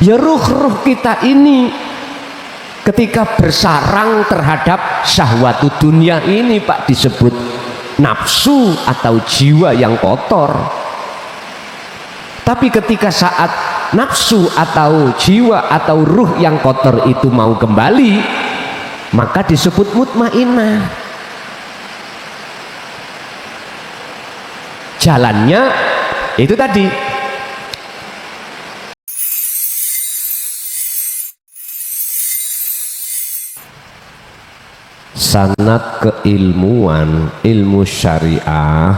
Ya ruh-ruh kita ini ketika bersarang terhadap syahwat dunia ini Pak, disebut nafsu atau jiwa yang kotor. Tapi ketika saat nafsu atau jiwa atau ruh yang kotor itu mau kembali, maka disebut mutmainnah. Jalannya itu tadi, sanad keilmuan, ilmu syariah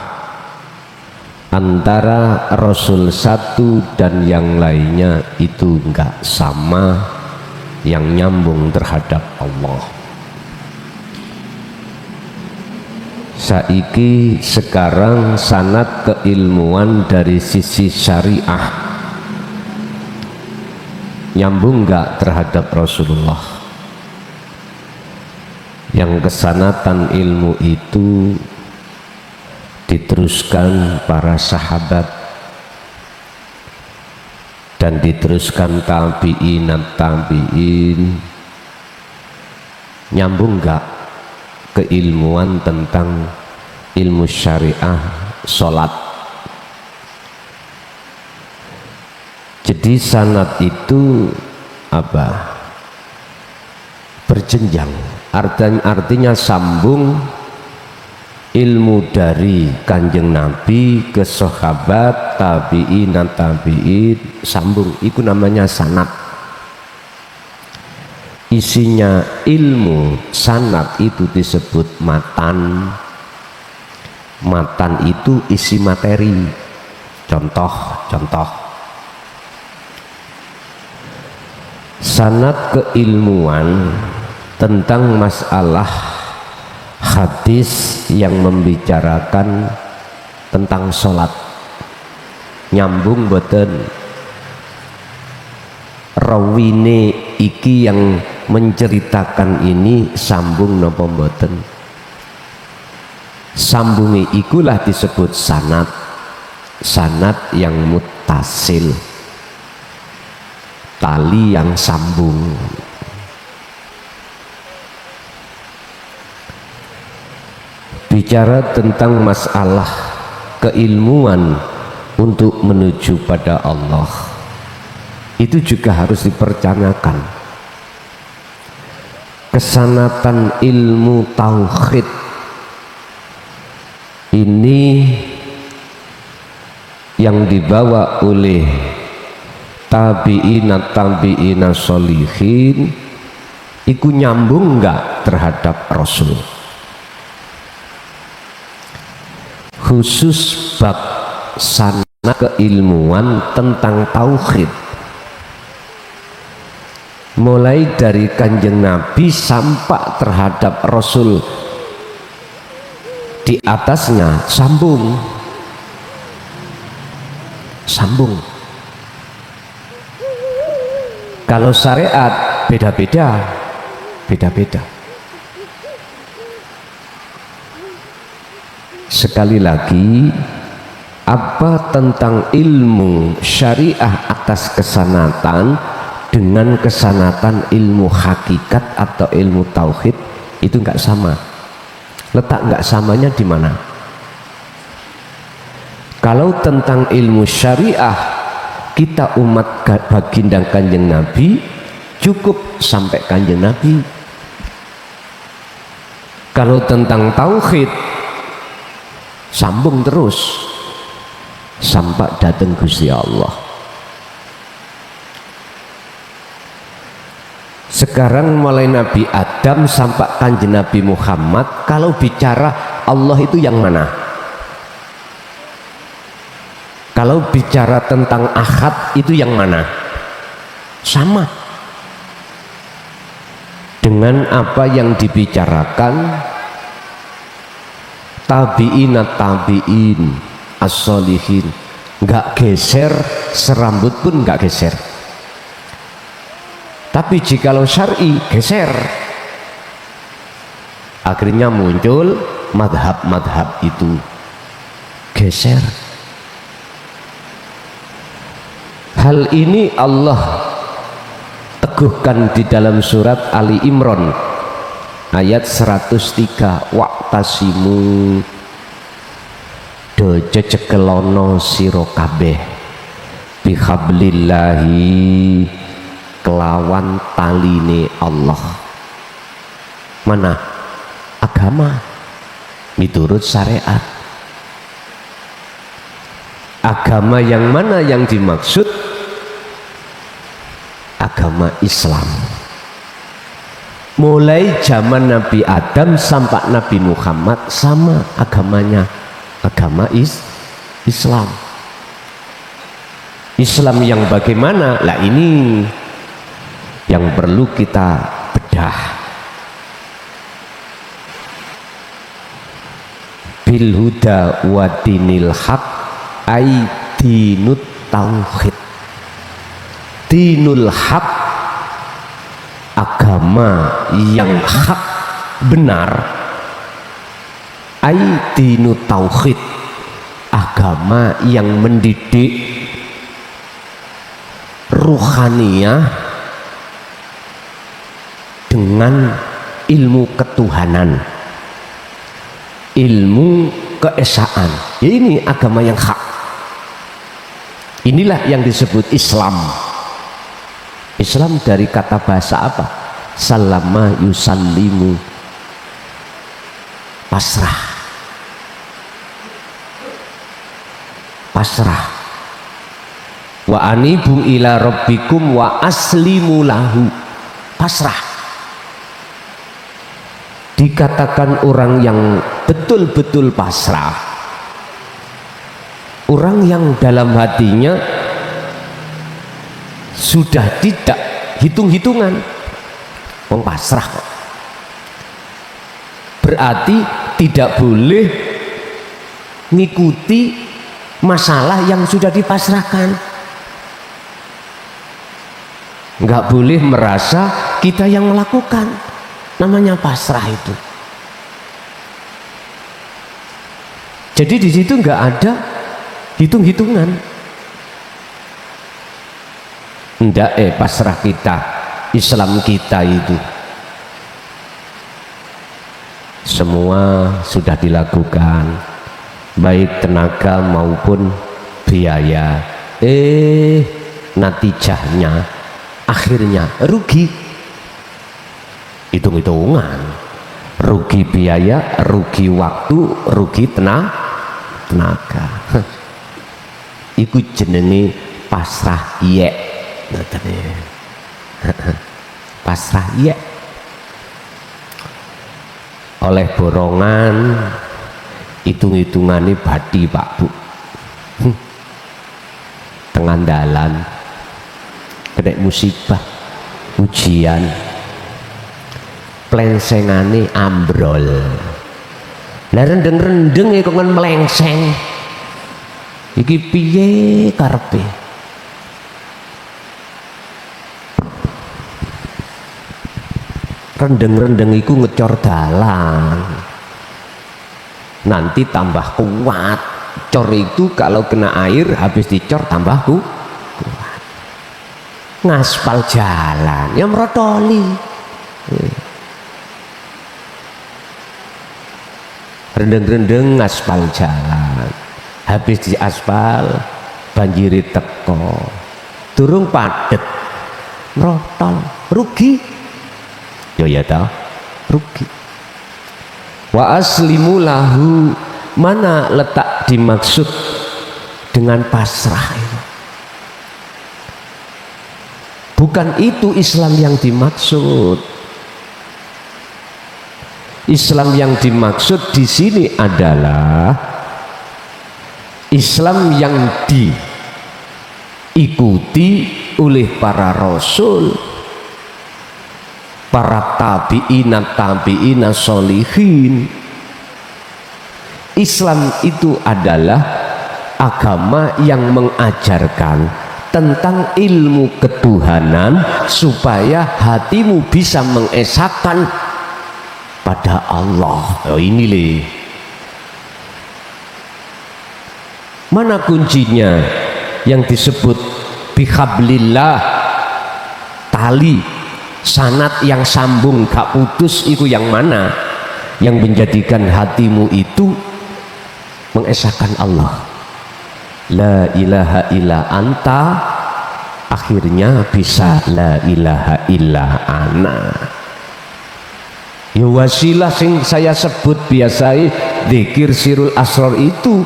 antara Rasul satu dan yang lainnya itu enggak sama yang nyambung terhadap Allah. Saiki sekarang sanad keilmuan dari sisi syariah nyambung enggak terhadap Rasulullah. Yang kesanatan ilmu itu diteruskan para sahabat dan diteruskan tabi'in, nyambung enggak keilmuan tentang ilmu syariah sholat. Jadi sanad itu apa? Berjenjang, artinya sambung ilmu dari kanjeng Nabi ke sahabat, tabi'in, sambung, itu namanya sanad. Isinya ilmu sanad itu disebut matan. Matan itu isi materi. Contoh sanad keilmuan tentang masalah hadis yang membicarakan tentang sholat. Nyambung boten? Rawine iki yang menceritakan ini sambung napa mboten? Sambungi ikulah disebut sanad. Sanad yang muttasil, tali yang sambung. Bicara tentang masalah keilmuan untuk menuju pada Allah, itu juga harus dipercanyakan. Kesanatan ilmu tauhid ini yang dibawa oleh tabi'in sholihin, iku nyambung enggak terhadap Rasul, khusus bab sanad keilmuan tentang tauhid, mulai dari kanjeng Nabi sampai terhadap Rasul di atasnya, sambung. Kalau syariat beda-beda. Sekali lagi, apa tentang ilmu syariah atas kesanatan dengan kesanatan ilmu hakikat atau ilmu tauhid itu enggak sama. Letak enggak samanya di mana? Kalau tentang ilmu syariah, kita umat baginda kanjeng Nabi cukup sampai kanjeng Nabi. Kalau tentang tauhid, sambung terus sampai datang Gusti Allah. Sekarang mulai Nabi Adam sampai kanjeng Nabi Muhammad, kalau bicara Allah itu yang mana? Kalau bicara tentang ahad itu yang mana? Sama dengan apa yang dibicarakan tabi'in as-sholihin, nggak geser, serambut pun nggak geser. Tapi jikalau syar'i geser, akhirnya muncul madhab itu geser. Hal ini Allah disuguhkan di dalam surat Ali Imran ayat 103, wa'tasimu do jecekelono sira kabeh bihablillahi kelawan taline Allah. Mana agama miturut syariat. Agama yang mana yang dimaksud? Agama Islam. Mulai zaman Nabi Adam sampai Nabi Muhammad sama agamanya, agama Islam. Islam yang bagaimana? Lah ini yang perlu kita bedah. Bil huda wa dinil haq ai dinut tauhid. Dinul haq, agama yang hak benar. Ai dinut tauhid, agama yang mendidik ruhaniyah dengan ilmu ketuhanan, ilmu keesaan. Ini agama yang hak. Inilah yang disebut Islam. Islam dari kata bahasa apa? Salama yusallimu, pasrah. Pasrah. Wa anibu ila rabbikum wa aslimu lahu, pasrah. Dikatakan orang yang betul-betul pasrah, orang yang dalam hatinya sudah tidak hitung-hitungan, pasrah. Berarti tidak boleh ngikuti masalah yang sudah dipasrahkan. Nggak boleh merasa kita yang melakukan, namanya pasrah itu. Jadi di situ nggak ada hitung-hitungan. Ndak pasrah kita, Islam kita itu semua sudah dilakukan, baik tenaga maupun biaya. Natijahnya akhirnya rugi. Hitung-hitungan, rugi biaya, rugi waktu, rugi tenaga. Iku jenenge pasrah iya. Pasrah iya. Oleh borongan, hitung-hitungannya badi Pak Bu. Tengah dalan kena musibah, ujian, plensengane ambrol. Lah rendeng-rendeng kok ngen melengseng. Iki piye karepe? Rendeng-rendeng iku ngecor dalan. Nanti tambah kuat. Cor itu kalau kena air habis dicor tambah kuat. Ngaspal jalan ya merotoli. Rendeng-rendeng ngaspal jalan, habis di aspal banjiri teko, durung padet merotol, rugi. Ya tau, rugi. Wa aslimu lahu, mana letak dimaksud dengan pasrah itu? Bukan itu Islam yang dimaksud. Islam yang dimaksud di sini adalah Islam yang diikuti oleh para rasul, para tabi'ina sholihin. Islam itu adalah agama yang mengajarkan tentang ilmu ketuhanan supaya hatimu bisa mengesahkan pada Allah. Oh ini leh. Mana kuncinya yang disebut bihablillah, tali sanad yang sambung gak putus itu yang mana? Yang menjadikan hatimu itu mengesahkan Allah, la ilaha illa anta, akhirnya bisa la ilaha illa ana. Ya wasilah sing saya sebut biasai dzikir sirul asrar itu,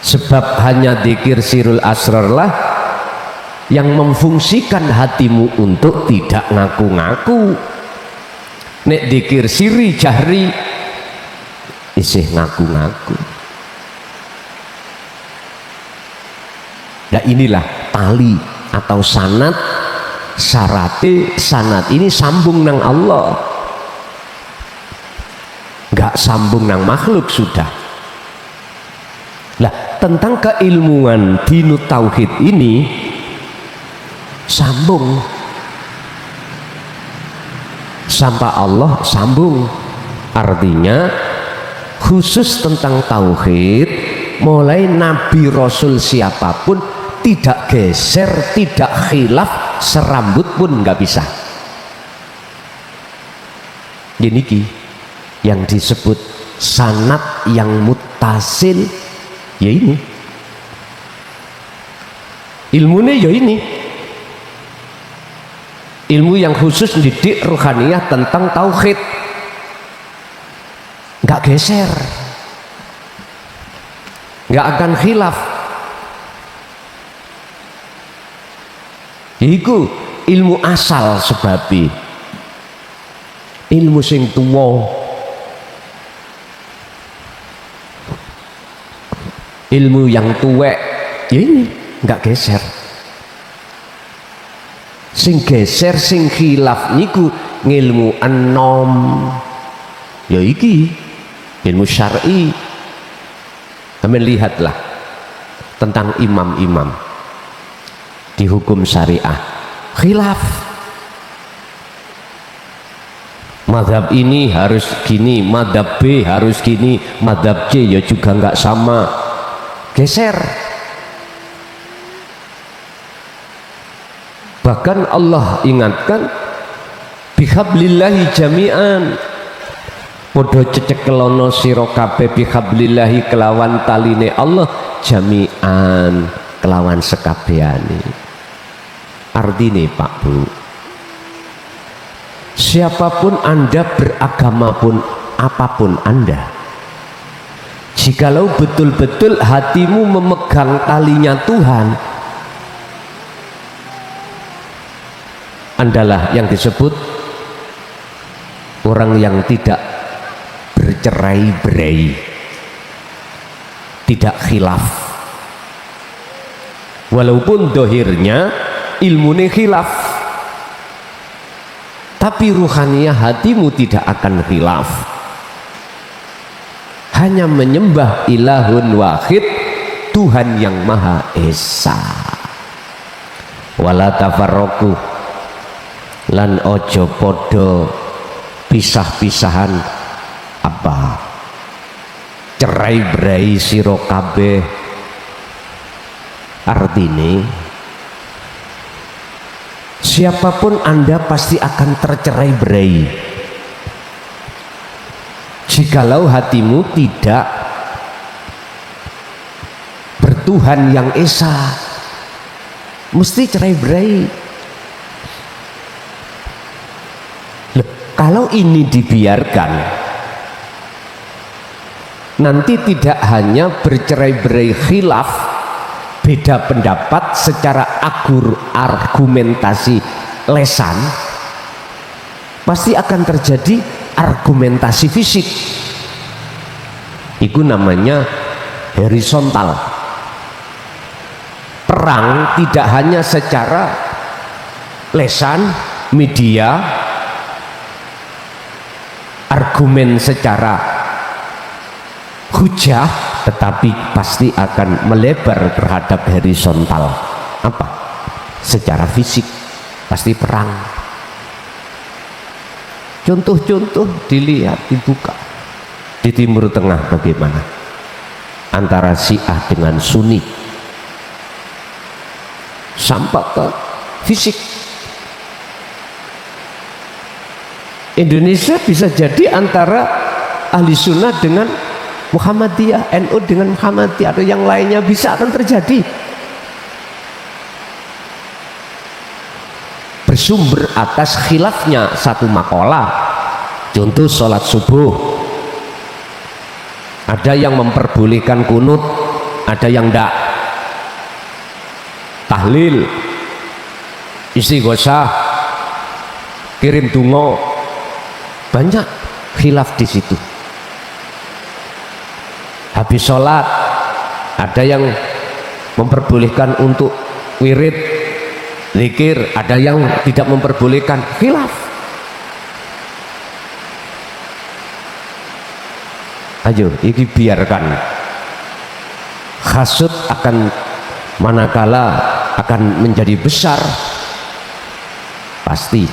sebab hanya dzikir sirul asrar lah yang memfungsikan hatimu untuk tidak ngaku-ngaku. Nek dzikir siri jahri isih ngaku-ngaku. Nah inilah tali atau sanad, syarate sanad ini sambung nang Allah, nggak sambung nang makhluk sudah. Lah tentang keilmuan dinut tauhid ini sambung sampai Allah sambung, artinya khusus tentang tauhid mulai nabi rasul siapapun tidak geser, tidak khilaf serambut pun nggak bisa. Ini yang disebut sanad yang muttasil, ya ini ilmunya, ya ini ilmu yang khusus didik ruhaniyah tentang tauhid, nggak geser, nggak akan khilaf. Iku ilmu asal sebabi ilmu sing tuwa, ilmu yang tuwek, ya ini nggak geser. Sing geser sing khilaf niku ngilmu enom, ya iki ilmu syar'i. Kalian lihatlah tentang imam-imam di hukum syariah khilaf, madhab ini harus gini, madhab B harus gini, madhab C ya juga nggak sama, geser. Bahkan Allah ingatkan bihablillahi jami'an, podo cecekelono sira kabeh bihablillahi kelawan taline Allah jami'an kelawan sekabehane. Artine Pak Bu, siapapun Anda, beragama pun apapun Anda, jikalau betul-betul hatimu memegang talinya Tuhan, Andalah yang disebut orang yang tidak bercerai-berai, tidak khilaf, walaupun dohirnya ilmunya khilaf, tapi ruhaniyah hatimu tidak akan khilaf, hanya menyembah ilahun wahid, Tuhan yang Maha Esa. Wala tafarraqu, lan ojo podo pisah-pisahan apa cerai berai sira kabeh. Artine siapapun Anda pasti akan tercerai berai jikalau hatimu tidak bertuhan yang esa, mesti cerai berai. Kalau ini dibiarkan, nanti tidak hanya bercerai-berai khilaf, beda pendapat secara argumentasi lesan, pasti akan terjadi argumentasi fisik. Itu namanya horizontal. Perang tidak hanya secara lesan, media, argumen secara hujah, tetapi pasti akan melebar terhadap horizontal. Apa? Secara fisik pasti perang. Contoh-contoh dilihat, dibuka di Timur Tengah bagaimana antara Syiah dengan Sunni, sampai ke fisik. Indonesia bisa jadi antara ahli sunnah dengan Muhammadiyah, NU dengan Muhammadiyah, atau yang lainnya, bisa akan terjadi. Bersumber atas khilafnya satu makalah. Contoh sholat subuh, ada yang memperbolehkan kunut, ada yang enggak. Tahlil, istighosah, kirim dungo, banyak khilaf di situ. Habis sholat ada yang memperbolehkan untuk wirid, zikir, ada yang tidak memperbolehkan, khilaf. Ayo, ini biarkan. Hasud akan manakala akan menjadi besar, pasti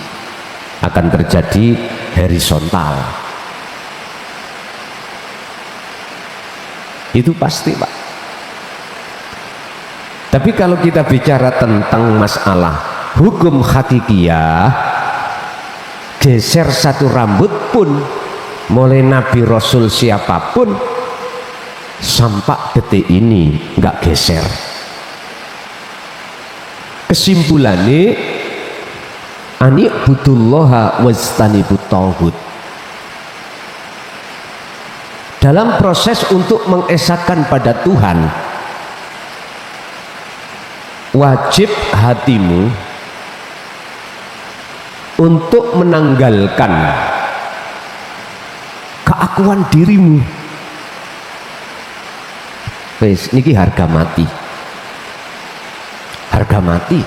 akan terjadi horizontal. Itu pasti, Pak. Tapi kalau kita bicara tentang masalah hukum hakikiyah, geser satu rambut pun, mulai Nabi Rasul siapapun, sampai detik ini nggak geser. Kesimpulannya, ani'budullaha wajtanibut tauhid. Dalam proses untuk mengesahkan pada Tuhan, wajib hatimu untuk menanggalkan keakuan dirimu. Wes, niki harga mati. Harga mati.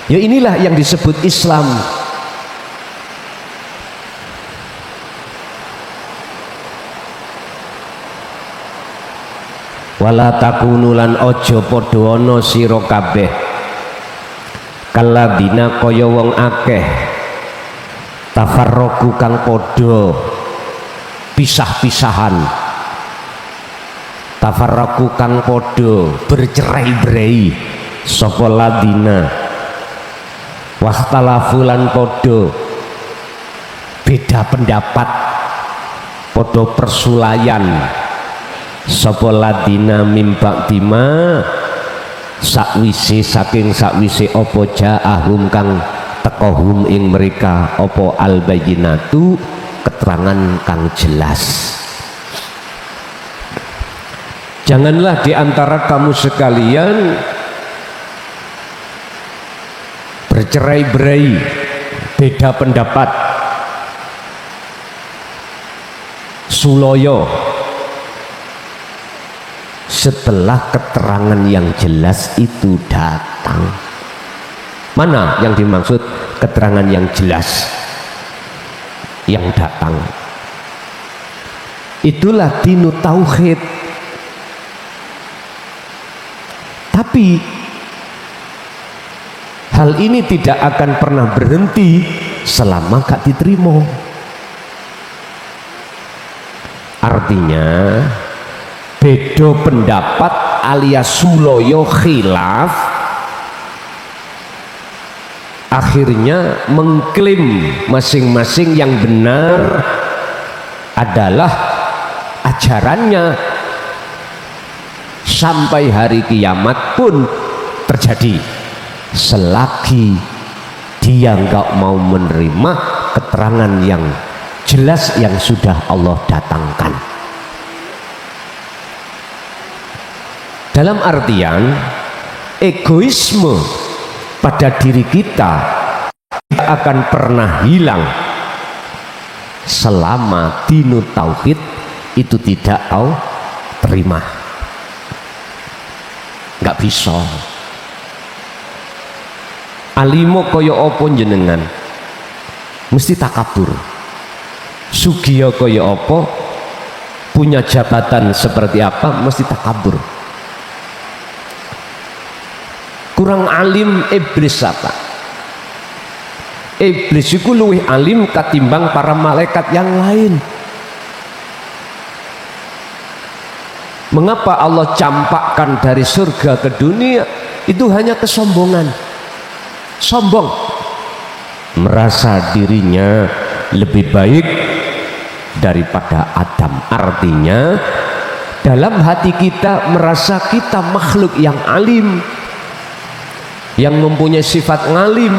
Ya inilah yang disebut Islam. Wala takunu lan ojo padha ana sira kabeh kalladina kaya wong akeh tafarraqu kang padha pisah-pisahan, tafarraqu kang padha bercerai-berai, sapa ladina wahtalafu lan padha beda pendapat, padha persulayan, sapa ladina mimba bima sakwise saking sakwise apa ja'ahum kang tekohum ing mereka apa albayinatu keterangan kang jelas. Janganlah diantara kamu sekalian bercerai-berai, beda pendapat, suloyo, setelah keterangan yang jelas itu datang. Mana yang dimaksud keterangan yang jelas yang datang? Itulah dinu tauhid. Tapi hal ini tidak akan pernah berhenti selama gak diterima. Artinya beda pendapat alias suloyo khilaf akhirnya mengklaim masing-masing yang benar adalah ajarannya, sampai hari kiamat pun terjadi selagi dia nggak mau menerima keterangan yang jelas yang sudah Allah datangkan. Dalam artian egoisme pada diri kita tidak akan pernah hilang selama dinu tauhid itu tidak kau terima. Nggak bisa. Alimo kaya apa jenengan mesti takabur, sugiya kaya apa, punya jabatan seperti apa mesti takabur. Kurang alim iblis apa? Iblis itu luwih alim ketimbang para malaikat yang lain. Mengapa Allah campakkan dari surga ke dunia? Itu hanya kesombongan. Sombong. merasa dirinya lebih baik daripada Adam. Artinya dalam hati kita merasa kita makhluk yang alim, yang mempunyai sifat ngalim.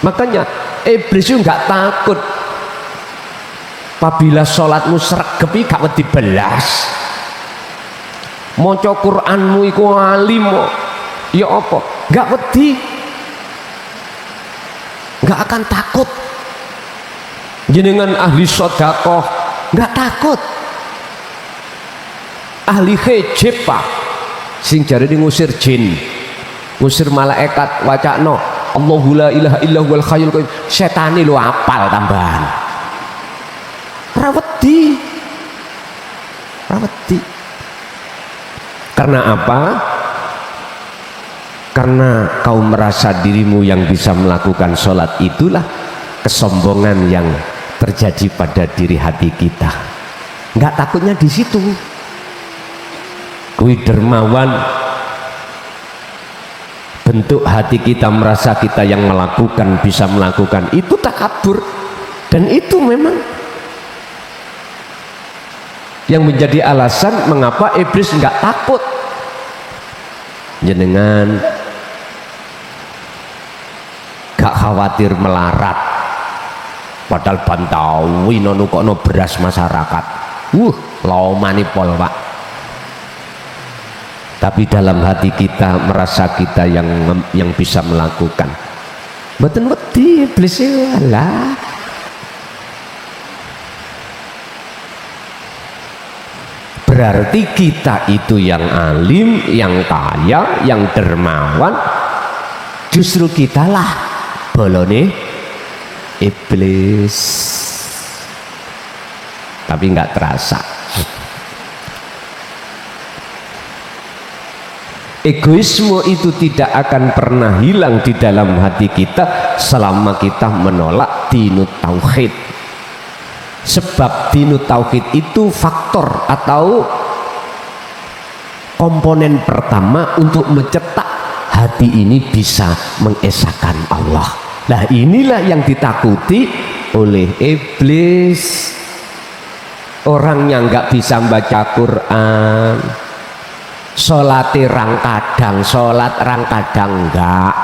Makanya iblis itu nggak takut apabila sholatmu sregep gak wedi belas, maca Qur'anmu iku alim ya apa gak wedi, gak akan takut. Jenengan ahli sedekah nggak takut, ahli hijab pak sing jare ngusir jin, ngusir malaikat, wacana Allahu la ilaha illa huwal hayyul qayyum, setane lu apal tambahan, ra wedi. Karena apa? Karena kau merasa dirimu yang bisa melakukan sholat. Itulah kesombongan yang terjadi pada diri hati kita. Nggak takutnya di situ. Kui dermawan, bentuk hati kita merasa kita yang melakukan, bisa melakukan, itu takabur. Dan itu memang yang menjadi alasan mengapa iblis nggak takut. Jenengan gak khawatir melarat, padahal bantawi nukokno beras masyarakat, laumani pol pak. Tapi dalam hati kita merasa kita yang bisa melakukan. Mboten wedi iblis lah. Berarti kita itu yang alim, yang kaya, yang dermawan, justru kitalah bolone iblis. Tapi nggak terasa. Egoisme itu tidak akan pernah hilang di dalam hati kita selama kita menolak dinut tauhid. Sebab dinut tauhid itu faktor atau komponen pertama untuk mencetak hati ini bisa mengesahkan Allah. Nah inilah yang ditakuti oleh iblis. Orang yang nggak bisa baca Quran, sholat rang kadang, sholat rang kadang enggak.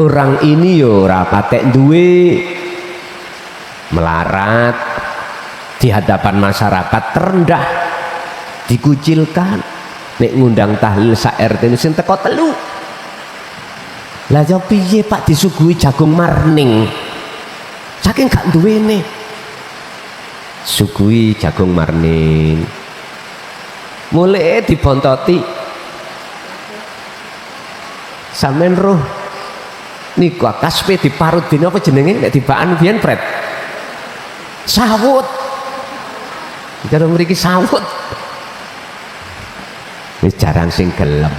Orang ini yo ora patek duwe, melarat di hadapan masyarakat, terendah, dikucilkan. Nek ngundang tahlil sak RT sing teko telu. Lah yo piye Pak disuguhi jagung marning? Saking gak duwene. Suguhi jagung marning. Mulai dibontoti. Sampeyan roh niku kaspe diparut dina apa jenenge nek dibaan biyen pret. Sawut. Cara mriki sawut. Wis jarang sing gelem.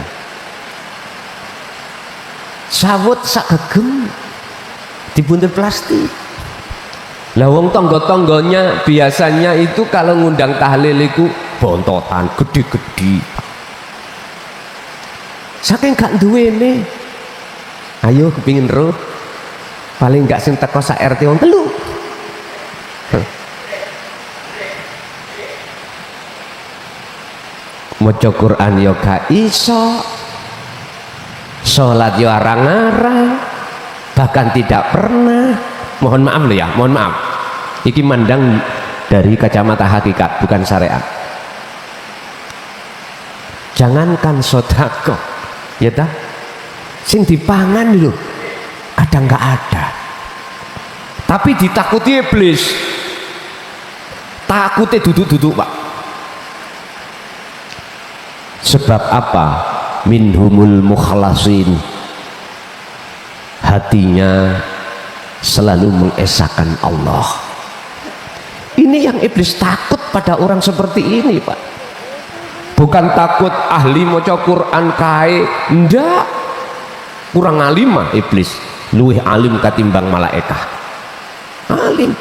Sawut sak gegem dibuntel plastik. Lah wong tangga-tangganya biasanya itu kalau ngundang tahlil iku bontotan gede-gede. Saking gak duwene. Ayo kepingin roh. Paling gak sing teko sak RT wong telu. Maca Quran yo gak iso. Salat yo arang-arang. Bahkan tidak pernah. Mohon maaf loh ya, mohon maaf. Iki mandang dari kacamata hakikat, bukan syariat. Jangankan sodako, ya ta? Sing dipangan lho, kadang nggak ada. Tapi ditakuti iblis. Takutnya duduk-duduk pak. Sebab apa? Minhumul mukhlasin. Hatinya selalu mengesahkan Allah. Ini yang iblis takut pada orang seperti ini pak. Bukan takut ahli maca Quran kae, ndak. Kurang alim mah iblis. Luwih alim katimbang malaikah. Alim.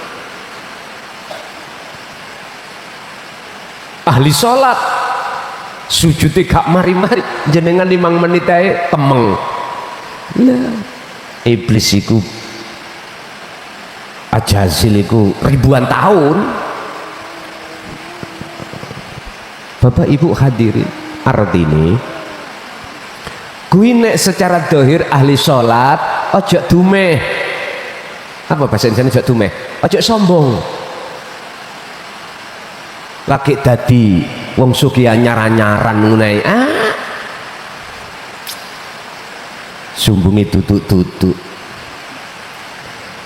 Ahli sholat sujud gak mari-mari, jenengan 5 menit ae temeng. Lah iblis iku Ajazil iku ribuan tahun. Bapak Ibu hadirin, artine kuwi nek secara dohir ahli salat ojo dumeh. Apa bahasa Indonesia ojo dumeh? Ojo sombong. Lagi dadi wong sugih anyar-anyaran ngene. Sumbungi tutuk-tutuk.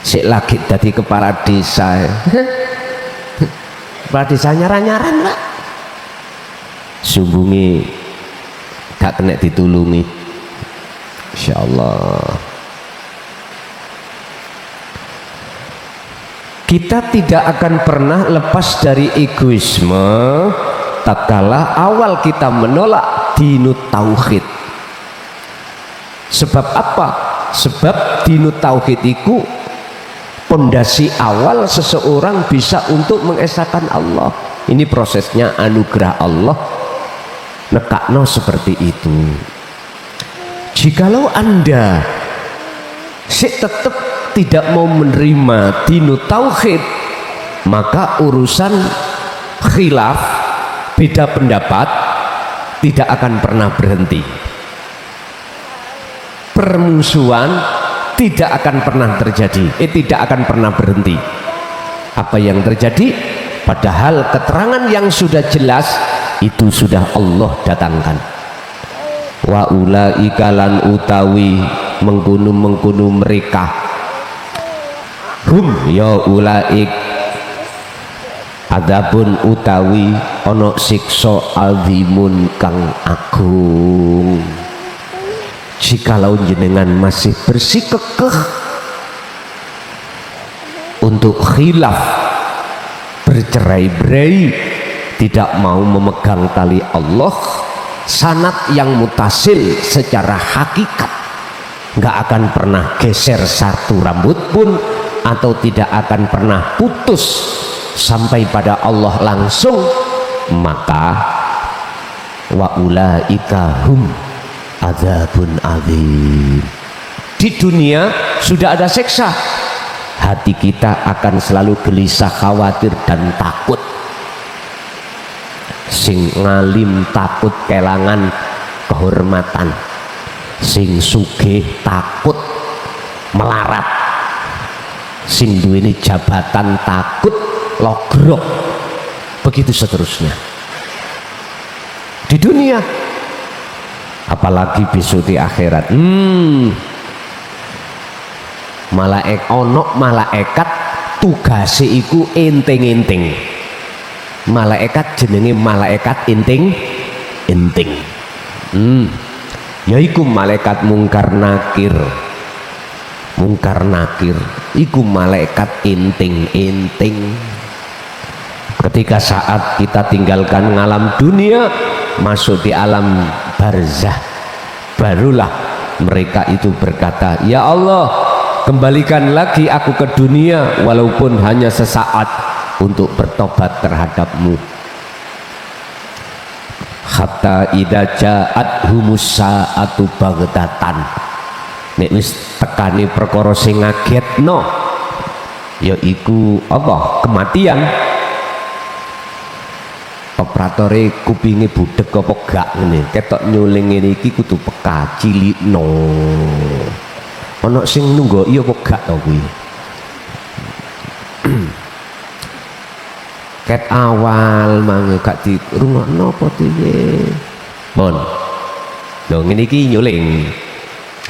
Sik lagi dadi kepala desa. Kepala desa anyar-anyaran, Pak. Sumbungi gak kena ditulungi. Insyaallah. Kita tidak akan pernah lepas dari egoisme tatkala awal kita menolak dinut tauhid. Sebab apa? Sebab dinut tauhid itu pondasi awal seseorang bisa untuk mengesahkan Allah. Ini prosesnya anugerah Allah nekakno seperti itu. Jikalau Anda tetap tidak mau menerima dinut tauhid, maka urusan khilaf, beda pendapat, tidak akan pernah berhenti. Permusuhan tidak akan pernah terjadi, tidak akan pernah berhenti. Apa yang terjadi? Padahal keterangan yang sudah jelas itu sudah Allah datangkan. Wa ulaika lan utawi mengkunu mereka, hum ya ulaik adabun utawi ono siksa azimun kang agung. Jikalau jenengan masih bersikukuh untuk khilaf, bercerai-berai, tidak mau memegang tali Allah, sanad yang mutasil secara hakikat, nggak akan pernah geser satu rambut pun, atau tidak akan pernah putus sampai pada Allah langsung, maka wa ulaika hum adzabun adzim. Di dunia sudah ada siksa, hati kita akan selalu gelisah, khawatir dan takut. Sing ngalim takut kelangan kehormatan, sing sugih takut melarat, sing duweni jabatan takut logrok, begitu seterusnya di dunia. Apalagi besok di akhirat, malaikat tugase iku enting-enting. Malaikat jenenge malaikat enting yaiku malaikat mungkar nakir iku malaikat enting. Ketika saat kita tinggalkan alam dunia, masuk di alam barzah, barulah mereka itu berkata, ya Allah, kembalikan lagi aku ke dunia walaupun hanya sesaat untuk bertobat terhadapmu. Hatta idza ja'athumus sa'atu baghtatan, nek wis tekani perkara sing ngagetno, yaiku apa? Kematian. Operatore kupinge budek apa gak ngene, ketok nyuling ngene iki kudu peka cilikno. Ana sing nunggoki apa gak to kuwi? Ket awal mangke gak dirungokno apa piye? Mon. Lho ngene iki nyuling.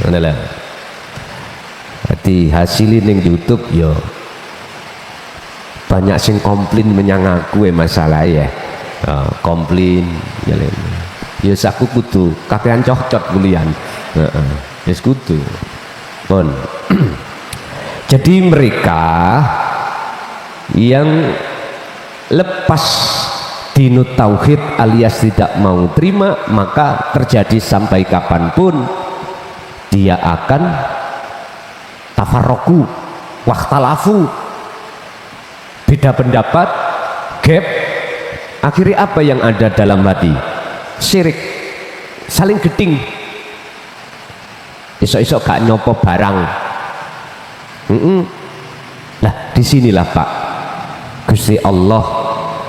Ngono lho. Dadi hasil ning YouTube ya banyak sing komplain menyang aku masalah ya. Komplain nyuling. Ya saku kudu kakean cocot kulian. Heeh. Wis kudu. Mon. Jadi mereka yang lepas dinut tauhid alias tidak mau terima, maka terjadi sampai kapanpun dia akan tafarroku waktalafu, beda pendapat, gap. Akhirnya apa yang ada dalam hati? Syirik, saling geding. esok-esok gak nyopo barang. Nah disinilah Pak, Gusti Allah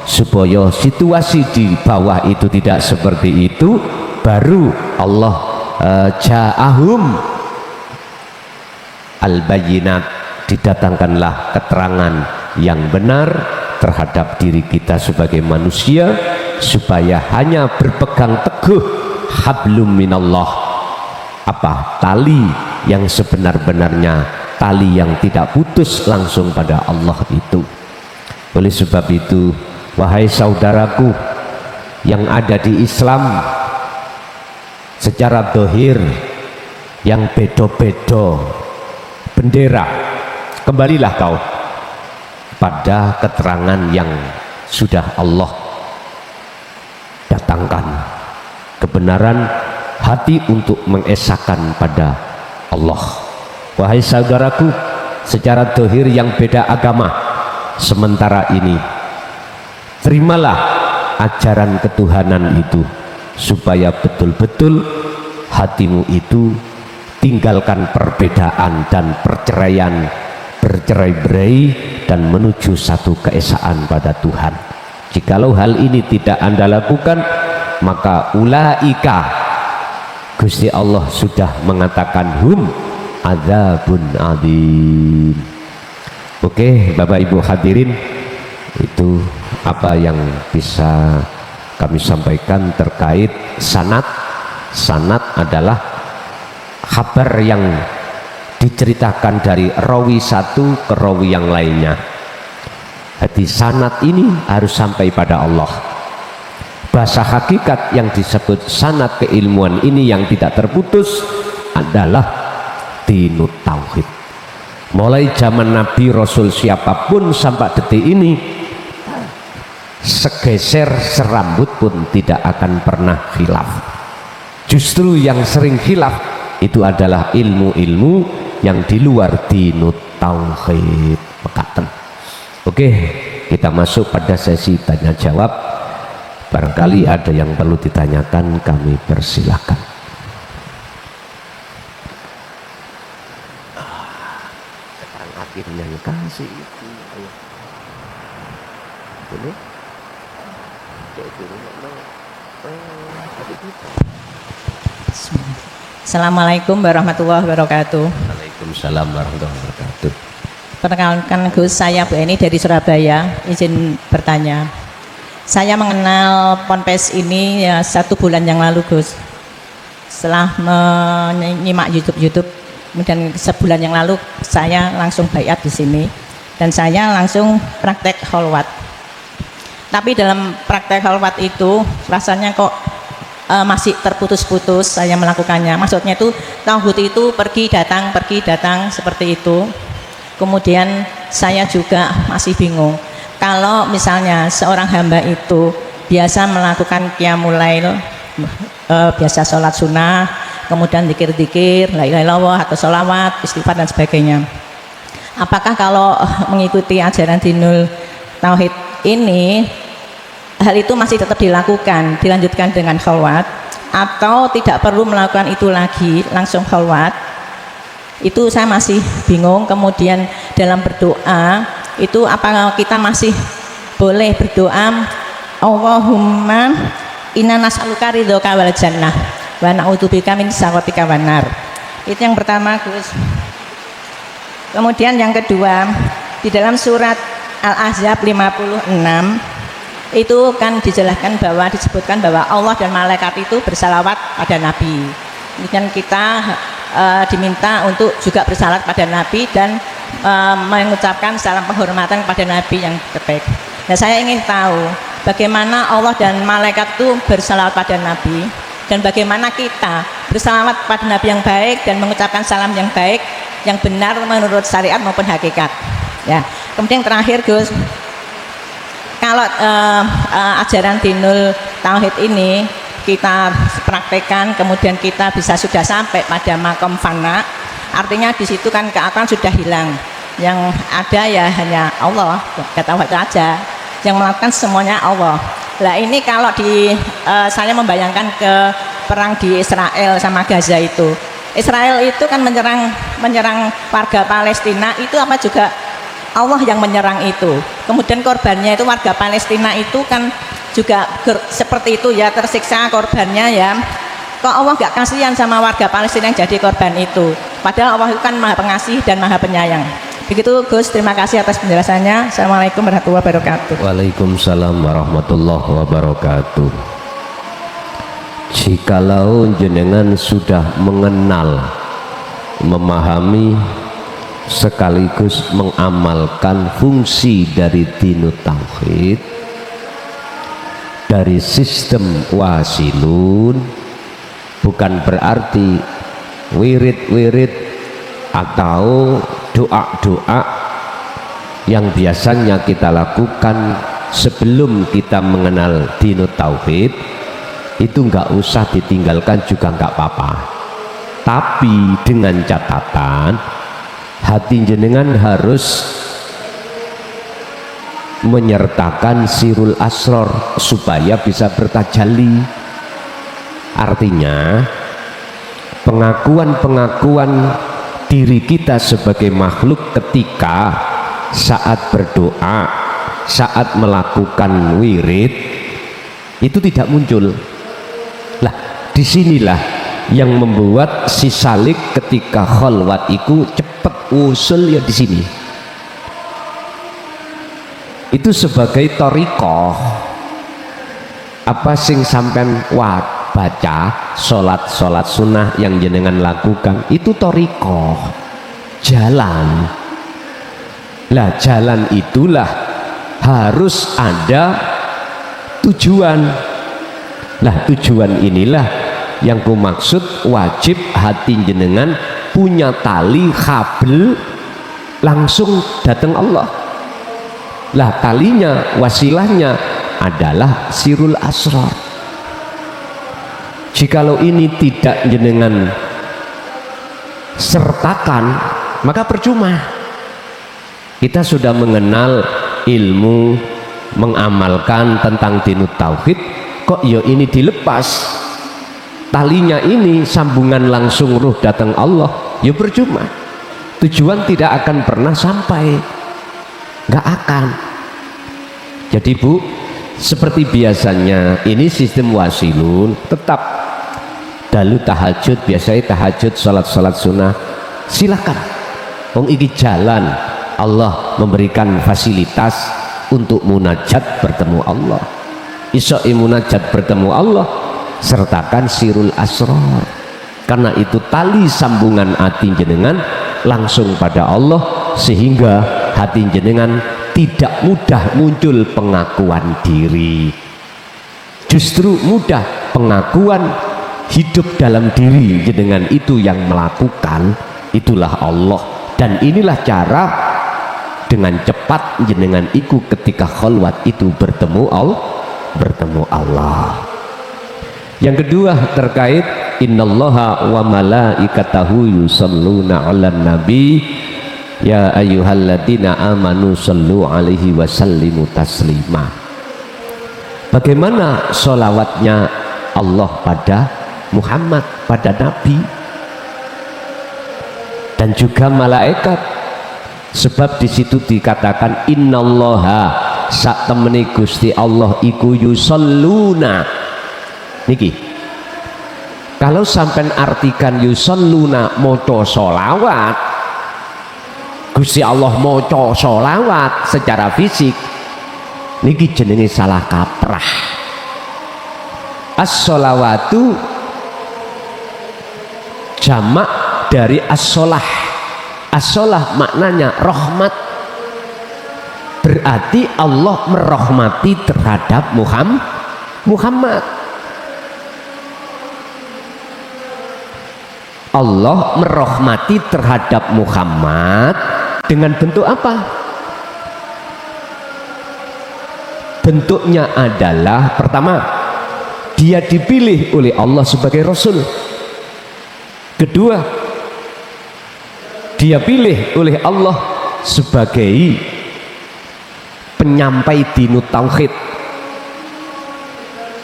supaya situasi di bawah itu tidak seperti itu, baru Allah ja'ahum al-bayyinat, didatangkanlah keterangan yang benar terhadap diri kita sebagai manusia, supaya hanya berpegang teguh hablum minallah, apa, tali yang sebenar-benarnya, tali yang tidak putus langsung pada Allah itu. Oleh sebab itu, wahai saudaraku yang ada di Islam secara dohir, yang bedo-bedo bendera, kembalilah kau pada keterangan yang sudah Allah datangkan, kebenaran hati untuk mengesahkan pada Allah. Wahai saudaraku secara dohir yang beda agama, sementara ini terimalah ajaran ketuhanan itu, supaya betul-betul hatimu itu tinggalkan perbedaan dan perceraian, bercerai-berai dan menuju satu keesaan pada Tuhan. Jikalau hal ini tidak Anda lakukan, maka ulaika, Gusti Allah sudah mengatakan, hum adzabun adzim. Oke Bapak Ibu hadirin, itu apa yang bisa kami sampaikan terkait sanad. Sanad adalah kabar yang diceritakan dari rawi satu ke rawi yang lainnya. Jadi sanad ini harus sampai pada Allah. Bahasa hakikat yang disebut sanad keilmuan ini yang tidak terputus adalah dinut tauhid. Mulai zaman Nabi Rasul siapapun sampai detik ini, segeser serambut pun tidak akan pernah khilaf. Justru yang sering khilaf itu adalah ilmu-ilmu yang di luar dinut tauhid. Mekaten. Oke, kita masuk pada sesi tanya jawab. Barangkali ada yang perlu ditanyakan, kami persilahkan. Sekarang akhirnya kasih itu. Boleh? Assalamualaikum warahmatullahi wabarakatuh. Waalaikumsalam warahmatullahi wabarakatuh. Perkenalkan Gus, saya Bu Eni dari Surabaya. Izin bertanya. Saya mengenal Ponpes ini ya 1 bulan yang lalu Gus. Setelah menyimak YouTube, kemudian sebulan yang lalu saya langsung baiat di sini dan saya langsung praktek kholwat. Tapi dalam praktek kholwat itu rasanya kok masih terputus-putus saya melakukannya. Maksudnya itu tauhid itu pergi datang seperti itu. Kemudian saya juga masih bingung, kalau misalnya seorang hamba itu biasa melakukan qiyamul lail, biasa sholat sunnah, kemudian zikir-zikir, la ilaha illallah atau sholawat, istighfar dan sebagainya, apakah kalau mengikuti ajaran dinul tauhid ini hal itu masih tetap dilakukan, dilanjutkan dengan kholwat, atau tidak perlu melakukan itu lagi, langsung kholwat? Itu saya masih bingung. Kemudian dalam berdoa itu apakah kita masih boleh berdoa Allahumma inna nas'aluka ridhoka wal jannah wa na'udzubika min sakhatika wan nar? Itu yang pertama Gus. Kemudian yang kedua, di dalam surat Al-Ahzab 56 itu kan dijelaskan bahwa disebutkan bahwa Allah dan malaikat itu bersalawat pada Nabi. Kemudian kita diminta untuk juga bersalawat pada Nabi dan mengucapkan salam penghormatan kepada Nabi yang terbaik. Nah, saya ingin tahu bagaimana Allah dan malaikat itu bersalawat pada Nabi dan bagaimana kita bersalawat pada Nabi yang baik dan mengucapkan salam yang baik, yang benar menurut syariat maupun hakikat. Ya. Kemudian terakhir Gus, kalau ajaran dinul tauhid ini kita praktekkan, kemudian kita bisa sudah sampai pada makom fana, artinya di situ kan keakuan sudah hilang, yang ada ya hanya Allah, kata itu aja, yang melakukan semuanya Allah. Lah ini kalau saya membayangkan ke perang di Israel sama Gaza itu Israel itu kan menyerang warga Palestina, itu apa juga Allah yang menyerang itu. Kemudian korbannya itu warga Palestina itu kan juga seperti itu ya, tersiksa korbannya ya. Kok Allah gak kasihan sama warga Palestina yang jadi korban itu? Padahal Allah itu kan maha pengasih dan maha penyayang. Begitu Gus, terima kasih atas penjelasannya. Assalamualaikum warahmatullahi wabarakatuh. Waalaikumsalam warahmatullahi wabarakatuh. Jikalau jenengan sudah mengenal, memahami, sekaligus mengamalkan fungsi dari dinut tauhid, dari sistem wasilun, bukan berarti wirid-wirid atau doa-doa yang biasanya kita lakukan sebelum kita mengenal dinut tauhid itu nggak usah ditinggalkan juga nggak apa-apa, tapi dengan catatan hati jenengan harus menyertakan sirul asror supaya bisa bertajalli. Artinya pengakuan diri kita sebagai makhluk ketika saat berdoa, saat melakukan wirid itu tidak muncul. Lah, disinilah yang membuat si salik ketika khalwat itu cepet usul ya di sini. Itu sebagai thariqah. Apa sing sampean baca sholat sunnah yang jenengan lakukan itu thariqah, jalan. Lah jalan itulah harus ada tujuan. Nah tujuan inilah yang ku maksud wajib hati jenengan punya tali kabel langsung datang Allah. Lah talinya, wasilahnya adalah sirul asrar. Jikalau ini tidak jenengan sertakan, maka percuma. Kita sudah mengenal ilmu, mengamalkan tentang dinut tauhid, kok ya ini dilepas talinya, ini sambungan langsung ruh datang Allah, ya percuma. Tujuan tidak akan pernah sampai, nggak akan. Jadi Bu, seperti biasanya ini sistem wasilun, tetap dalu tahajud, biasanya tahajud, sholat sunnah, silakan. Wong iki jalan Allah memberikan fasilitas untuk munajat bertemu Allah. Isoi munajat bertemu Allah, sertakan sirul asrar, karena itu tali sambungan hati jenengan langsung pada Allah, sehingga hati jenengan tidak mudah muncul pengakuan diri, justru mudah pengakuan hidup dalam diri jenengan itu yang melakukan itulah Allah. Dan inilah cara dengan cepat jenengan iku ketika khalwat itu bertemu Allah. Yang kedua terkait innallaha wa malaikatahu yusalluna 'alan nabi ya ayyuhalladzina amanu sallu alaihi wa sallimu taslima. Bagaimana sholawatnya Allah pada Muhammad, pada Nabi dan juga malaikat, sebab di situ dikatakan innallaha sak temene Gusti Allah iku yusalluna. Niki kalau sampai artikan yusalluna moco sholawat, Gusti Allah moco sholawat secara fisik, niki jenenge salah kaprah. As-sholawatu jamak dari as-sholah. As-sholah maknanya rahmat, berarti Allah merahmati terhadap Muhammad. Allah merahmati terhadap Muhammad dengan bentuk apa? Bentuknya adalah pertama, dia dipilih oleh Allah sebagai Rasul. Kedua, dia pilih oleh Allah sebagai penyampai dinut tauhid.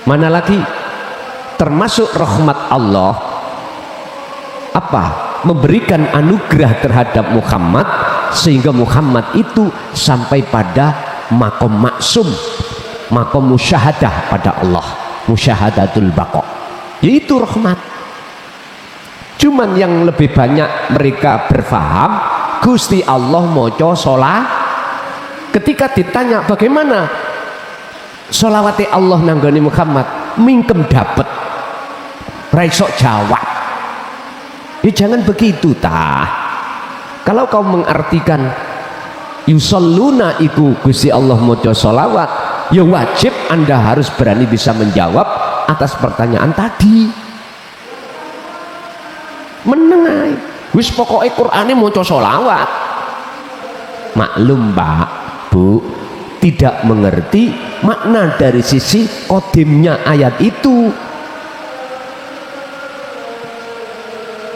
Mana lagi? Termasuk rahmat Allah memberikan anugerah terhadap Muhammad, sehingga Muhammad itu sampai pada makom maksum, makom musyahadah pada Allah, musyahadatul baqa, yaitu rahmat. Cuman yang lebih banyak mereka berfaham Gusti Allah moco sholat. Ketika ditanya bagaimana sholawati Allah nanggani Muhammad, mingkem dapet raisok jawab. Ya jangan begitu tah. Kalau kau mengartikan yusalluna iku Gusti Allah moco sholawat, ya wajib Anda harus berani bisa menjawab atas pertanyaan tadi. Menengai wis pokoknya Qur'ane moco sholawat. Maklum Pak Bu, tidak mengerti makna dari sisi kodimnya ayat itu.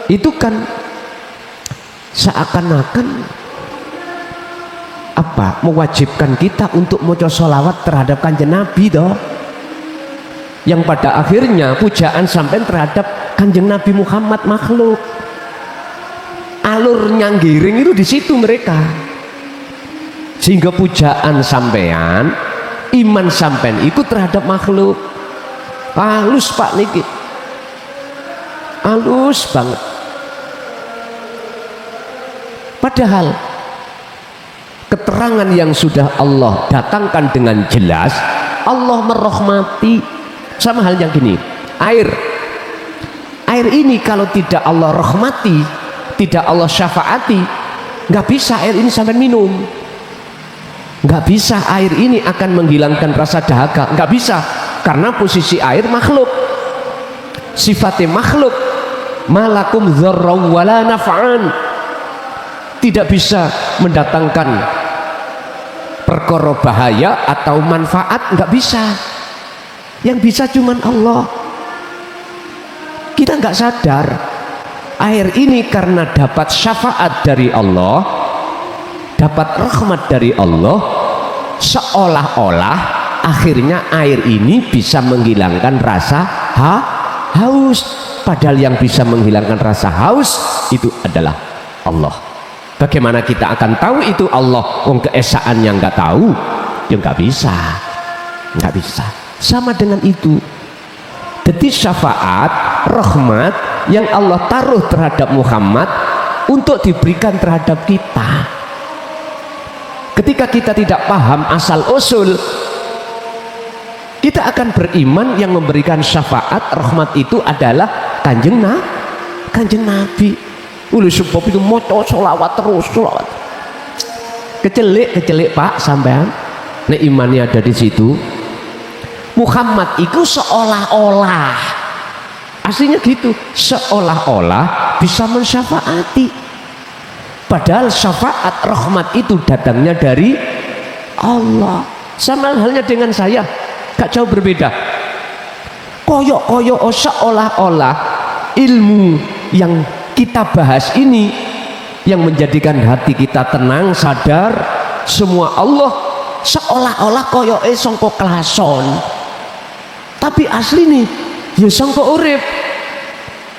Itu kan seakan-akan mewajibkan kita untuk moco sholawat terhadap kanjeng Nabi toh, yang pada akhirnya pujaan sampai terhadap kanjeng Nabi Muhammad makhluk. Alurnya giring itu di situ mereka, sehingga pujaan sampean, iman sampean itu terhadap makhluk. Halus Pak niki, halus banget. Padahal keterangan yang sudah Allah datangkan dengan jelas, Allah merahmati. Sama halnya gini, air ini kalau tidak Allah rahmati, tidak Allah syafaati, nggak bisa air ini sampai minum. Nggak bisa air ini akan menghilangkan rasa dahaga, nggak bisa, karena posisi air makhluk, sifatnya makhluk. Malakum dzarraw wala naf'an, tidak bisa mendatangkan perkara bahaya atau manfaat, nggak bisa. Yang bisa cuman Allah. Kita nggak sadar air ini karena dapat syafaat dari Allah, dapat rahmat dari Allah, seolah-olah akhirnya air ini bisa menghilangkan rasa haus. Padahal yang bisa menghilangkan rasa haus itu adalah Allah. Bagaimana kita akan tahu itu Allah? Wong keesaan yang nggak tahu, ya nggak bisa, nggak bisa. Sama dengan itu. Jadi syafaat, rahmat yang Allah taruh terhadap Muhammad untuk diberikan terhadap kita. Ketika kita tidak paham asal usul, kita akan beriman yang memberikan syafaat, rahmat itu adalah kanjeng Nabi. Ulu sebab itu moco sholawat terus, sholawat. Kecelik Pak sampean. Nek imannya ada di situ. Muhammad itu seolah-olah, aslinya gitu, seolah-olah bisa mensyafaati. Padahal syafaat rahmat itu datangnya dari Allah. Sama halnya dengan saya, gak jauh berbeda. Koyok seolah-olah ilmu yang kita bahas ini yang menjadikan hati kita tenang, sadar semua Allah, seolah-olah koyoke sangka klason. Tapi asli nih ya sangka urip,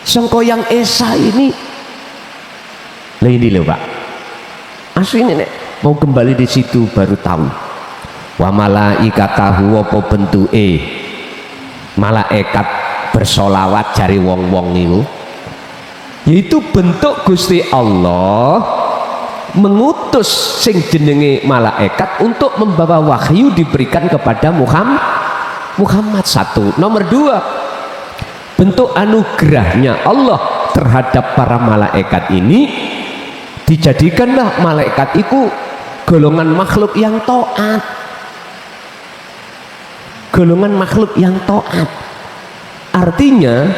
sangka yang esa ini. Lah ini loh Pak, asli nih mau kembali di situ baru tahu. Wa malaikatahu apa bentuke malaikat bersolawat jari wong-wong niku, yaitu bentuk Gusti Allah mengutus sing jenenge malaikat untuk membawa wahyu diberikan kepada Muhammad. Satu. Nomor dua, bentuk anugerahnya Allah terhadap para malaikat ini, dijadikanlah malaikat itu golongan makhluk yang taat. Golongan makhluk yang taat. Artinya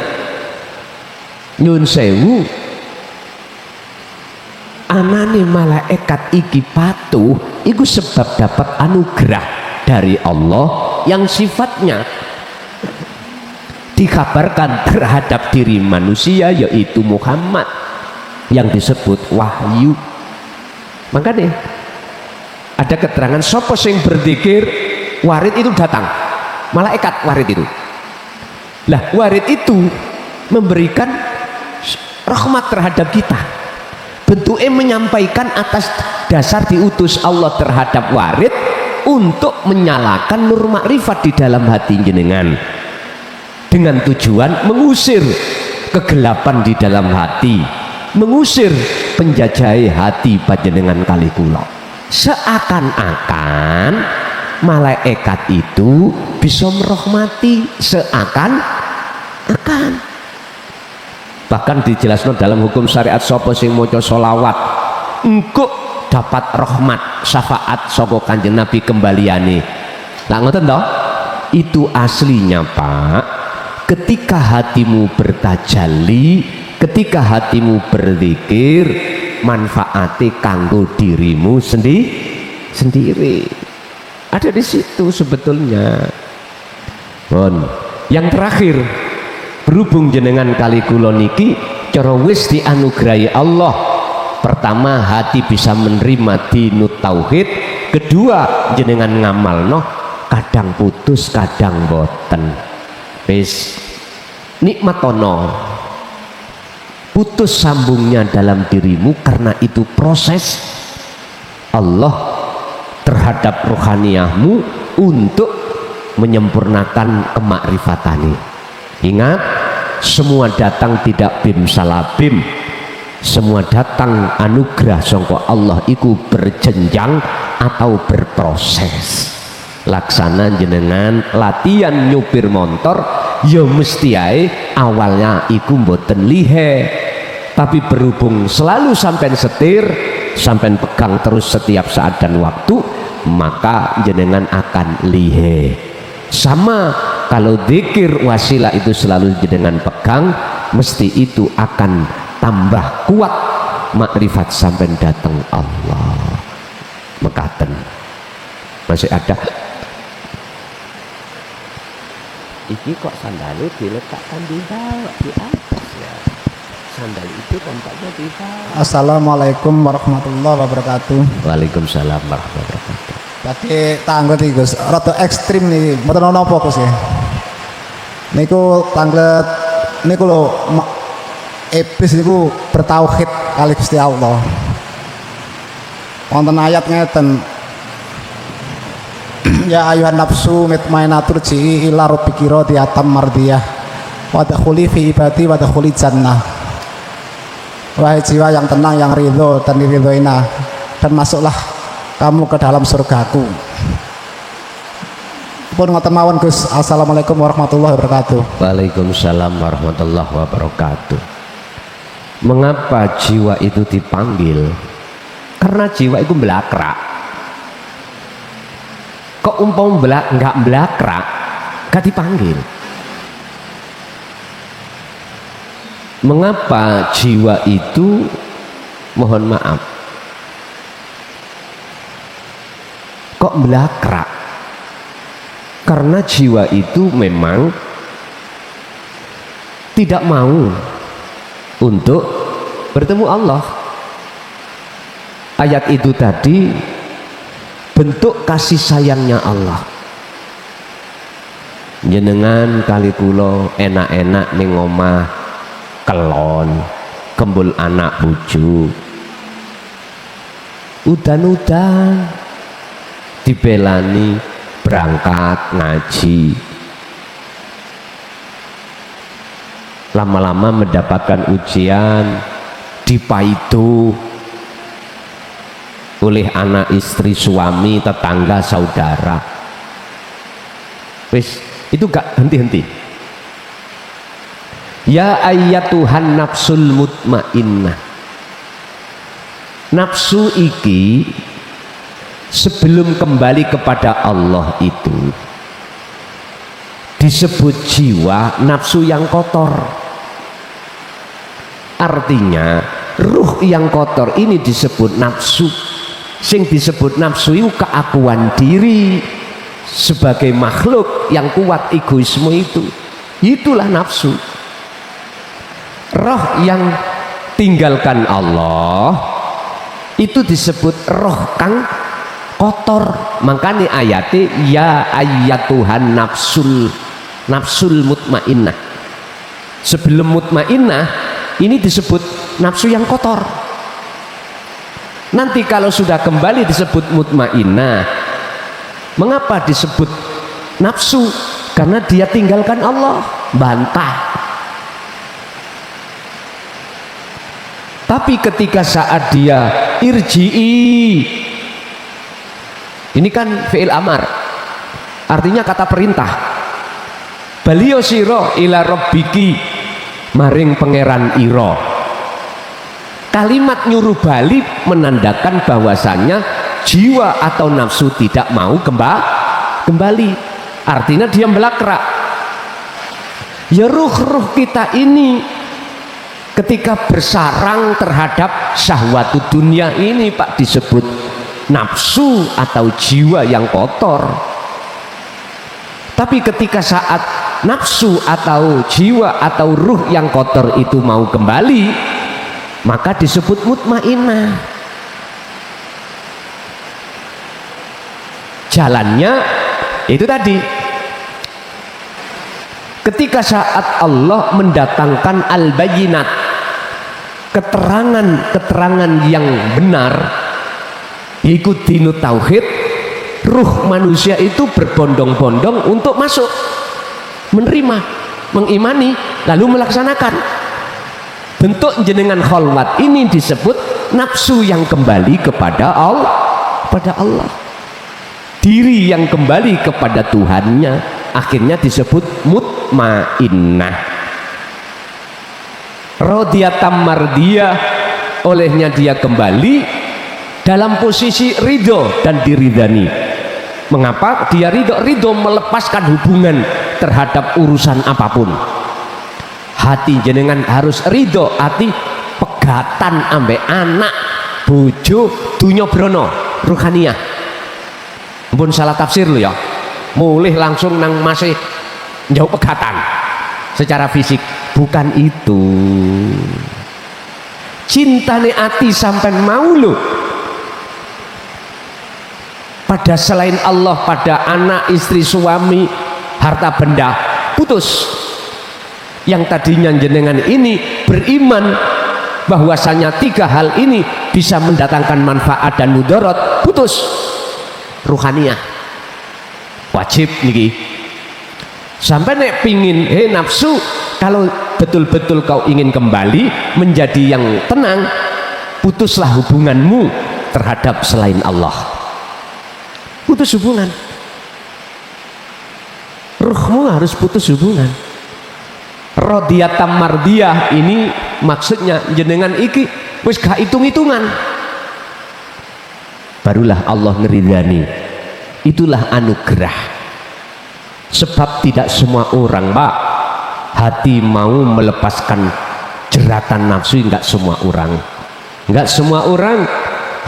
nyun sewu, anane malaikat iki patuh iku sebab dapat anugerah dari Allah yang sifatnya dikabarkan terhadap diri manusia, yaitu Muhammad, yang disebut wahyu. Makanya ada keterangan sapa sing berzikir warid itu datang, malaikat warid itu. Lah warid itu memberikan rahmat terhadap kita. Bentuknya menyampaikan atas dasar diutus Allah terhadap warid untuk menyalakan nur makrifat di dalam hati jenengan, dengan tujuan mengusir kegelapan di dalam hati, mengusir penjajahi hati panjenengan kali kula. Seakan-akan malaikat itu bisa merahmati, seakan-akan. Bahkan dijelaskan dalam hukum syariat, sapa sing maca sholawat engko dapat rahmat syafaat saka Kanjeng Nabi kembaliane. Lah ngoten toh? Itu aslinya Pak, ketika hatimu bertajalli, ketika hatimu berzikir, manfaati kanggo dirimu sendiri. Ada di situ sebetulnya. Bon, yang terakhir, berhubung jenengan kali kula niki cara wis dianugerahi Allah. Pertama, hati bisa menerima dinut tauhid. Kedua, jenengan ngamalno kadang putus kadang boten. Wis nikmatono putus sambungnya dalam dirimu, karena itu proses Allah terhadap rohaniyahmu untuk menyempurnakan kemakrifatani. Ingat, semua datang tidak bim salabim, semua datang anugerah sangka Allah iku berjenjang atau berproses. Laksana jenengan latihan nyupir motor, ya mesti ae awalnya iku mboten lihe, tapi berhubung selalu sampai setir, sampai pegang terus setiap saat dan waktu, maka jenengan akan lihe. Sama kalau zikir wasilah itu selalu jenengan pegang, mesti itu akan tambah kuat makrifat sampai datang Allah. Mekaten masih ada. Iki kok sandalnya diletakkan di bawah, di atas ya. Sandal itu tampaknya di bawah. Assalamualaikum warahmatullahi wabarakatuh. Waalaikumsalam warahmatullahi wabarakatuh. Tadi tanggal nih Gus, rada ekstrim nih, mboten ono apa Gus ya. Niku tanggal niku lho epis niku bertauhid kali Gusti Allah. Wonten ayat ngeten, ya ayuhan nafsu mutmainnatun turji'i ila rabbiki radiyatan mardiyah wa dakhuli fi ibadi wa dakhuli jannah. Wahai jiwa yang tenang, yang ridho dan diridhoina, dan masuklah kamu ke dalam surgaku. Pun ngoten mawon Gus. Assalamualaikum warahmatullahi wabarakatuh. Waalaikumsalam warahmatullahi wabarakatuh. Mengapa jiwa itu dipanggil? Karena jiwa itu belakrak. Kok umpam nggak belakrak, gak dipanggil. Mengapa jiwa itu, mohon maaf, kok belakrak? Karena jiwa itu memang tidak mau untuk bertemu Allah. Ayat itu tadi bentuk kasih sayangnya Allah. Jenengan kali kula enak-enak ning omah kelon, kembul anak bojo, udan-udan dibelani berangkat ngaji, lama-lama mendapatkan ujian, dipaitu oleh anak, istri, suami, tetangga, saudara. Wis itu gak henti-henti. Ya ayyatuhan nafsul mutmainnah. Nafsu iki sebelum kembali kepada Allah itu disebut jiwa nafsu yang kotor. Artinya ruh yang kotor ini disebut nafsu. Sing disebut nafsu itu keakuan diri sebagai makhluk yang kuat, egoisme itu. Itulah nafsu. Roh yang tinggalkan Allah itu disebut roh kang kotor. Makanya ayatnya ya ayyatuhan nafsul mutmainnah. Sebelum mutmainnah ini disebut nafsu yang kotor. Nanti kalau sudah kembali disebut mutmainnah. Mengapa disebut nafsu? Karena dia tinggalkan Allah, bantah. Tapi ketika saat dia irji'i, ini kan fi'il amar, artinya kata perintah. Baliyo siro ila rabbiki, maring pangeran iro. Kalimat nyuruh balik menandakan bahwasannya jiwa atau nafsu tidak mau kembali. Artinya dia melakrak. Ya ruh-ruh kita ini ketika bersarang terhadap syahwat dunia ini Pak, disebut nafsu atau jiwa yang kotor. Tapi ketika saat nafsu atau jiwa atau ruh yang kotor itu mau kembali, maka disebut mutmainnah. Jalannya itu tadi, ketika saat Allah mendatangkan al-bayyinat, keterangan-keterangan yang benar, ikut dinut tauhid, ruh manusia itu berbondong-bondong untuk masuk, menerima, mengimani, lalu melaksanakan. Bentuk jenengan kholwat ini disebut nafsu yang kembali kepada Allah, diri yang kembali kepada Tuhannya, akhirnya disebut mutmainnah. Rodiyatam mardiyah, olehnya dia kembali dalam posisi ridho dan diridani. Mengapa dia ridho? Ridho melepaskan hubungan terhadap urusan apapun. Hati jenengan harus ridho, hati pegatan ambek anak, bojo, dunya brono, ruhaniyah. Ampun salah tafsir lo ya, mulih langsung nang masih jauh pegatan secara fisik. Bukan itu. Cintane hati sampai mau lo pada selain Allah, pada anak, istri, suami, harta benda, putus. Yang tadinya jenengan ini beriman bahwasanya tiga hal ini bisa mendatangkan manfaat dan mudarat, putus. Ruhaniyah wajib niki. Sampai nek pingin nafsu, kalau betul-betul kau ingin kembali menjadi yang tenang, putuslah hubunganmu terhadap selain Allah. Putus hubungan, ruhmu harus putus hubungan. Rodiyatam mardiyah ini maksudnya jenengan iki wis gak hitung-hitungan, barulah Allah ngeridani. Itulah anugerah. Sebab tidak semua orang Pak hati mau melepaskan jeratan nafsu, enggak semua orang. Enggak semua orang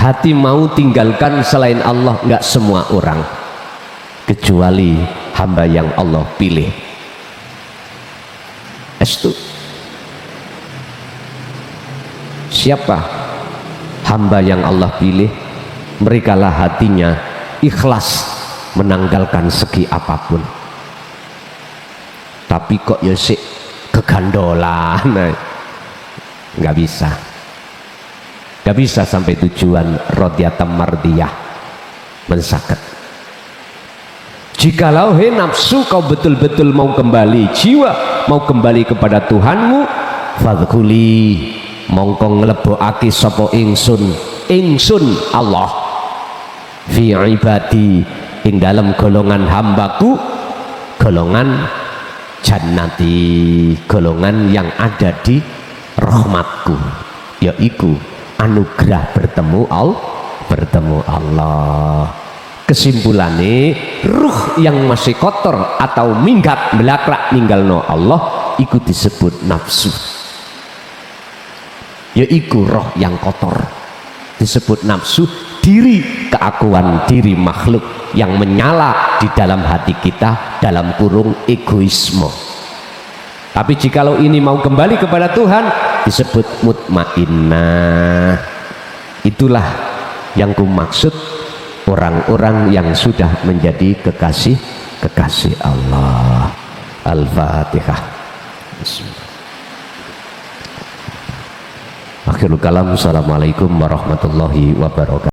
hati mau tinggalkan selain Allah, enggak semua orang, kecuali hamba yang Allah pilih. Estu, siapa hamba yang Allah pilih? Merekalah hatinya ikhlas menanggalkan segi apapun. Tapi kok ya sih kegandolan, nggak bisa sampai tujuan rodiyatam mardiyah, mensaket. Jikalau nafsu kau betul-betul mau kembali, jiwa mau kembali kepada Tuhanmu, fadkhuli, mongko nglebokake sapa ingsun Allah fi ibadi, ing dalam golongan hambaku, golongan jannati, golongan yang ada di rahmatku, yaitu anugerah bertemu Allah. Kesimpulannya, ruh yang masih kotor atau minggat belakrak ninggalno Allah, iku disebut nafsu, yaitu roh yang kotor, disebut nafsu. Diri keakuan diri makhluk yang menyala di dalam hati kita, dalam kurung egoisme. Tapi jikalau ini mau kembali kepada Tuhan, disebut mutmainnah. Itulah yang ku maksud orang-orang yang sudah menjadi kekasih Allah. Al-Fatihah. Bismillah. Akhirul kalam, assalamualaikum warahmatullahi wabarakatuh.